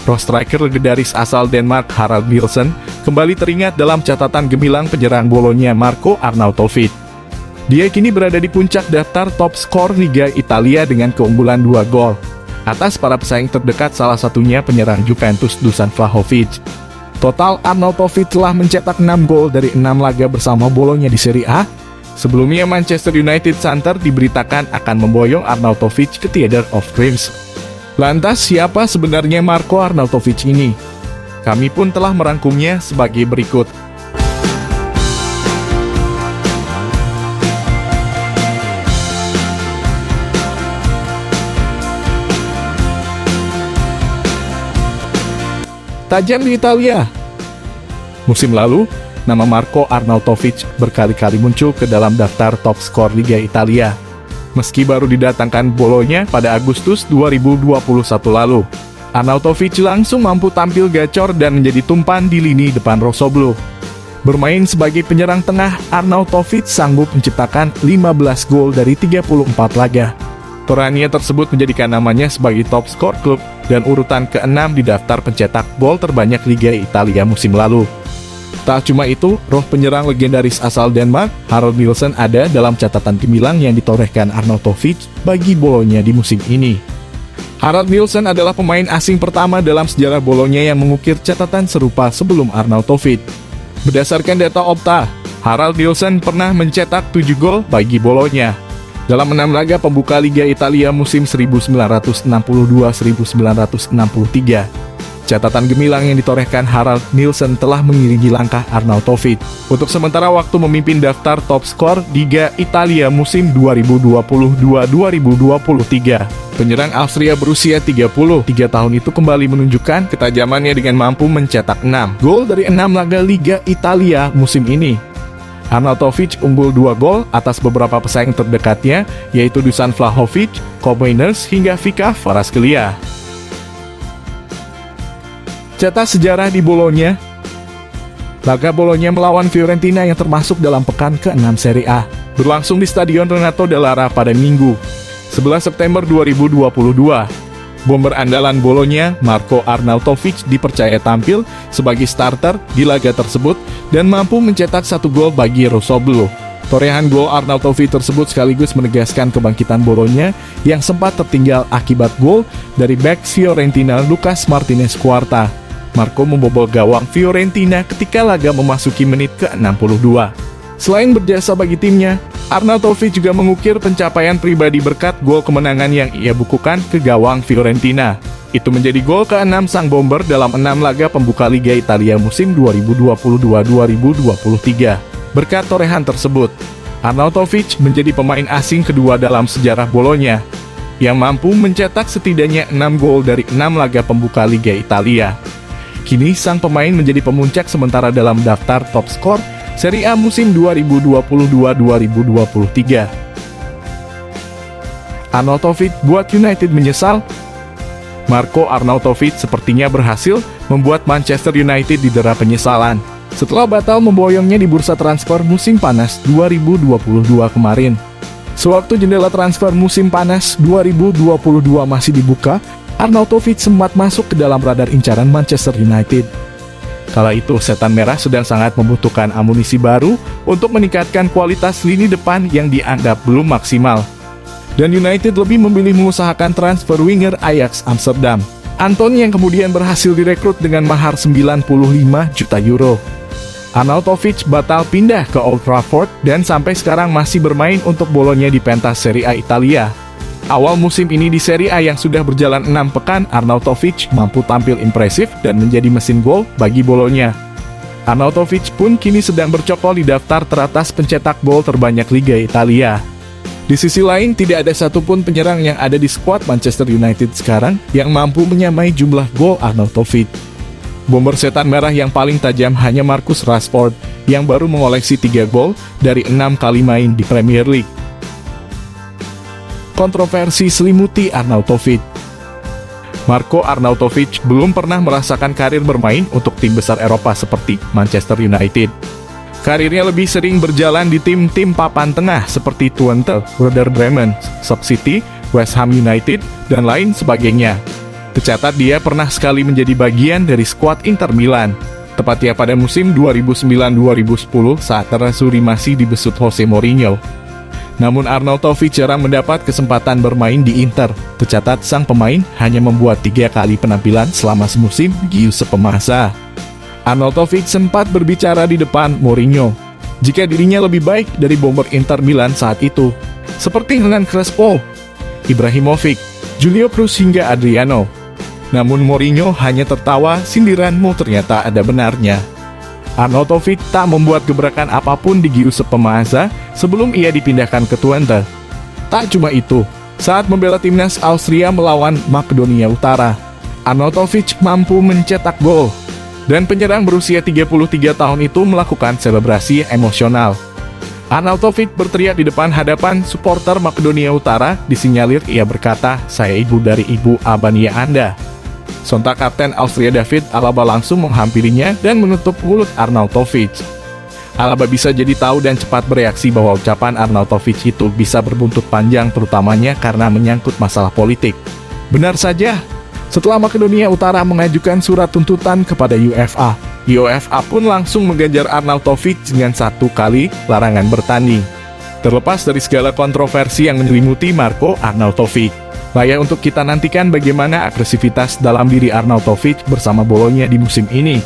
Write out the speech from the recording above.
Roh striker legendaris asal Denmark Harald Nielsen kembali teringat dalam catatan gemilang penyerang Bolonya Marco Arnautovic. Dia kini berada di puncak daftar top skor Liga Italia dengan keunggulan 2 gol atas para pesaing terdekat, salah satunya penyerang Juventus Dusan Vlahovic. Total Arnautovic telah mencetak 6 gol dari 6 laga bersama Bolonya di Serie A. Sebelumnya Manchester United Center diberitakan akan memboyong Arnautovic ke Theatre of Dreams. Lantas siapa sebenarnya Marco Arnautovic ini? Kami pun telah merangkumnya sebagai berikut. Tajam di Italia. Musim lalu, nama Marco Arnautovic berkali-kali muncul ke dalam daftar top skor Liga Italia. Meski baru didatangkan Bolonya pada Agustus 2021 lalu, Arnautovic langsung mampu tampil gacor dan menjadi tumpan di lini depan Rossoblo. Bermain sebagai penyerang tengah, Arnautovic sanggup menciptakan 15 gol dari 34 laga. Torannya tersebut menjadikan namanya sebagai top skor klub dan urutan ke-6 di daftar pencetak gol terbanyak Liga Italia musim lalu. Tak cuma itu, roh penyerang legendaris asal Denmark, Harald Nielsen, ada dalam catatan gemilang yang ditorehkan Arnautovic bagi Bolonya di musim ini. Harald Nielsen adalah pemain asing pertama dalam sejarah Bolonya yang mengukir catatan serupa sebelum Arnautovic. Berdasarkan data Opta, Harald Nielsen pernah mencetak 7 gol bagi Bolonya dalam 6 laga pembuka Liga Italia musim 1962-1963. Catatan gemilang yang ditorehkan Harald Nielsen telah mengiringi langkah Arnautovic untuk sementara waktu memimpin daftar top skor Liga Italia musim 2022-2023. Penyerang Austria berusia 33 tahun itu kembali menunjukkan ketajamannya dengan mampu mencetak 6 gol dari 6 laga Liga Italia musim ini. Arnautovic unggul 2 gol atas beberapa pesaing terdekatnya, yaitu Dusan Vlahovic, Kopenhagen, hingga Vika Kvaratskhelia. Cetak sejarah di Bolonya. Laga Bolonya melawan Fiorentina yang termasuk dalam pekan ke-6 Serie A berlangsung di Stadion Renato Dall'Ara pada Minggu, 11 September 2022. Bomber andalan Bolonya, Marco Arnautovic, dipercaya tampil sebagai starter di laga tersebut dan mampu mencetak 1 gol bagi Rossoblo. Torehan gol Arnautovic tersebut sekaligus menegaskan kebangkitan Bolonya yang sempat tertinggal akibat gol dari bek Fiorentina Lucas Martinez Quarta. Marco membobol gawang Fiorentina ketika laga memasuki menit ke-62. Selain berjasa bagi timnya, Arnautovic juga mengukir pencapaian pribadi berkat gol kemenangan yang ia bukukan ke gawang Fiorentina. Itu menjadi gol ke-6 sang bomber dalam 6 laga pembuka Liga Italia musim 2022-2023. Berkat torehan tersebut, Arnautovic menjadi pemain asing kedua dalam sejarah Bolonya yang mampu mencetak setidaknya 6 gol dari 6 laga pembuka Liga Italia. Kini sang pemain menjadi pemuncak sementara dalam daftar top skor Serie A musim 2022-2023. Arnautovic buat United menyesal. Marco Arnautovic sepertinya berhasil membuat Manchester United didera penyesalan setelah batal memboyongnya di bursa transfer musim panas 2022 kemarin. Sewaktu jendela transfer musim panas 2022 masih dibuka, Arnautovic sempat masuk ke dalam radar incaran Manchester United. Kala itu, Setan Merah sedang sangat membutuhkan amunisi baru untuk meningkatkan kualitas lini depan yang dianggap belum maksimal. Dan United lebih memilih mengusahakan transfer winger Ajax Amsterdam, Anton, yang kemudian berhasil direkrut dengan mahar 95 juta euro. Arnautovic batal pindah ke Old Trafford dan sampai sekarang masih bermain untuk Bolonya di pentas Serie A Italia. Awal musim ini di Serie A yang sudah berjalan 6 pekan, Arnautovic mampu tampil impresif dan menjadi mesin gol bagi Bolonya. Arnautovic pun kini sedang bercokol di daftar teratas pencetak gol terbanyak Liga Italia. Di sisi lain, tidak ada satupun penyerang yang ada di skuad Manchester United sekarang yang mampu menyamai jumlah gol Arnautovic. Bomber Setan Merah yang paling tajam hanya Marcus Rashford yang baru mengoleksi 3 gol dari 6 kali main di Premier League. Kontroversi selimuti Arnautovic. Marco Arnautovic belum pernah merasakan karir bermain untuk tim besar Eropa seperti Manchester United. Karirnya lebih sering berjalan di tim-tim papan tengah seperti Twente, Werder Bremen, Stoke City, West Ham United, dan lain sebagainya. Tercatat dia pernah sekali menjadi bagian dari skuad Inter Milan, tepatnya pada musim 2009-2010 saat Nerazzurri masih dibesut Jose Mourinho. Namun Arnautovic jarang mendapat kesempatan bermain di Inter. Tercatat sang pemain hanya membuat 3 kali penampilan selama semusim di Giuseppe Meazza. Arnautovic sempat berbicara di depan Mourinho jika dirinya lebih baik dari bomber Inter Milan saat itu, seperti Hernan Crespo, Ibrahimovic, Julio Cruz hingga Adriano. Namun Mourinho hanya tertawa, sindiranmu ternyata ada benarnya. Arnautovic tak membuat gebrakan apapun di Giuseppe Meazza sebelum ia dipindahkan ke Twente. Tak cuma itu, saat membela timnas Austria melawan Makedonia Utara, Arnautovic mampu mencetak gol. Dan penyerang berusia 33 tahun itu melakukan selebrasi emosional. Arnautovic berteriak di depan hadapan supporter Makedonia Utara, disinyalir ia berkata, "Saya ibu dari ibu Albania Anda." Sontak Kapten Austria David Alaba langsung menghampirinya dan menutup mulut Arnautovic. Alaba bisa jadi tahu dan cepat bereaksi bahwa ucapan Arnautovic itu bisa berbuntut panjang, terutamanya karena menyangkut masalah politik. Benar saja, setelah Makedonia Utara mengajukan surat tuntutan kepada UEFA, UEFA pun langsung mengganjar Arnautovic dengan 1 kali larangan bertanding. Terlepas dari segala kontroversi yang menyelimuti Marko Arnautovic, layak untuk kita nantikan bagaimana agresivitas dalam diri Arnautovic bersama Bologna di musim ini.